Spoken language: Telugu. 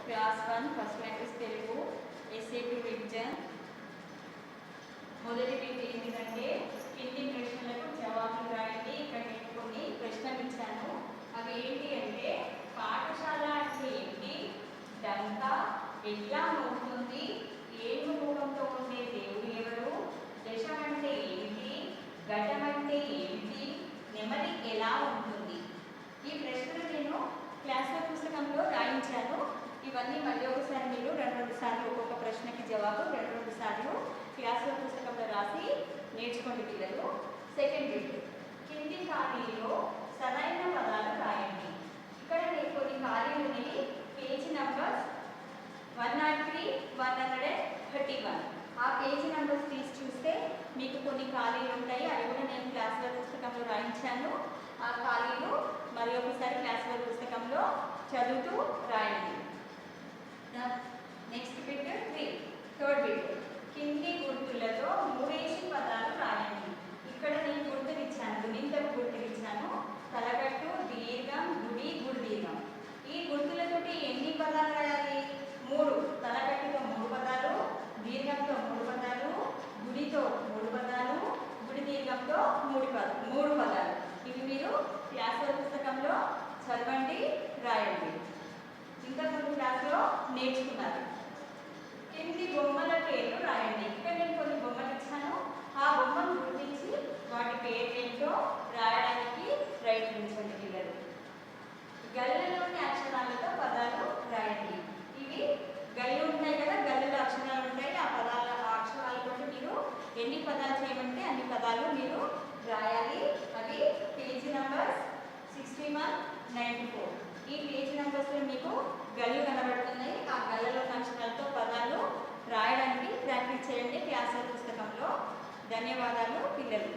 Class 1 first language Telugu SA two revision. మొదటి బిట్ ఏంటంటే కింది ప్రశ్నలకు జవాబులు రాయండి. ఇక్కడ నేను కొన్ని ప్రశ్నలు ఇచ్చాను. అవి ఏంటి అంటే పాఠశాల అంటే ఏంటి, డంకా ఎట్లా మోగుతుంది, ఏనుగు ముఖంతో ఉండే దేవుడు ఎవరు, దశం అంటే ఏమిటి, ఘటం అంటే ఏమిటి, నెమలి ఎలా ఉంటుంది. ఈ ప్రశ్నలు నేను క్లాస్లో పుస్తకంలో రాయించాను. ఇవన్నీ మళ్ళీ ఒకసారి మీరు రెండు సార్లు ఒక్కొక్క ప్రశ్నకి జవాబు రెండు సార్లు క్లాస్లో పుస్తకంలో రాసి నేర్చుకోండి పిల్లలు. సెకండ్ బిట్, కింది ఖాళీలో సరైన పదాలు రాయండి. ఇక్కడ నేను కొన్ని ఖాళీలు ఉన్నాయి. Page numbers 103, 131. ఆ పేజీ నంబర్స్ తీసి చూస్తే మీకు కొన్ని ఖాళీలు ఉంటాయి. అవి కూడా నేను క్లాస్లో పుస్తకంలో రాయించాను. ఆ ఖాళీలు మరి ఒకసారి క్లాస్లో పుస్తకంలో చదువుతూ రాయండి. నెక్స్ట్ బిట్ 3, థర్డ్ బిట్, కింది గుర్తులతో మూడేసి పదాలు రాయండి. ఇక్కడ నేను గుర్తులు ఇచ్చాను, గుణింతపు గుర్తులు ఇచ్చాను. తలగట్టు, దీర్ఘం, గుడి, గుడి దీర్ఘం. ఈ గుర్తులతోటి ఎన్ని పదాలు రాయాలి? 3. తలగట్టుతో 3 పదాలు, దీర్ఘంతో 3 పదాలు, గుడితో 3 పదాలు, గుడి దీర్ఘంతో 3 పదాలు. ఇవి మీరు క్లాస్లో పుస్తకంలో చదవండి, రాయండి. ఇంతకుముందు క్లాస్లో నేర్చుకున్నారు. కింది బొమ్మల పేర్లు రాయండి. ఇక్కడ నేను కొన్ని బొమ్మలు ఇచ్చాను. ఆ బొమ్మను గుర్తించి వాటి పేరు ఏంటో రాయడానికి ప్రయత్నించండి పిల్లలు. గల్లలోని అక్షరాలతో పదాలు రాయండి. ఇవి గల్లు ఉంటాయి కదా, గల్లులో అక్షరాలు ఉంటాయి. ఆ అక్షరాలతో మీరు ఎన్ని పదాలు చేయమంటే అన్ని పదాలు మీరు రాయాలి. అవి పేజీ నంబర్ 61, 94. ఈ పేజీ నంబర్స్లో మీకు గల్లు కనబడుతున్నాయి. ఆ గల్లలో అక్షరాలతో పదాలు రాయడానికి ప్రాక్టీస్ చేయండి క్లాస్ పుస్తకంలో. ధన్యవాదాలు పిల్లలు.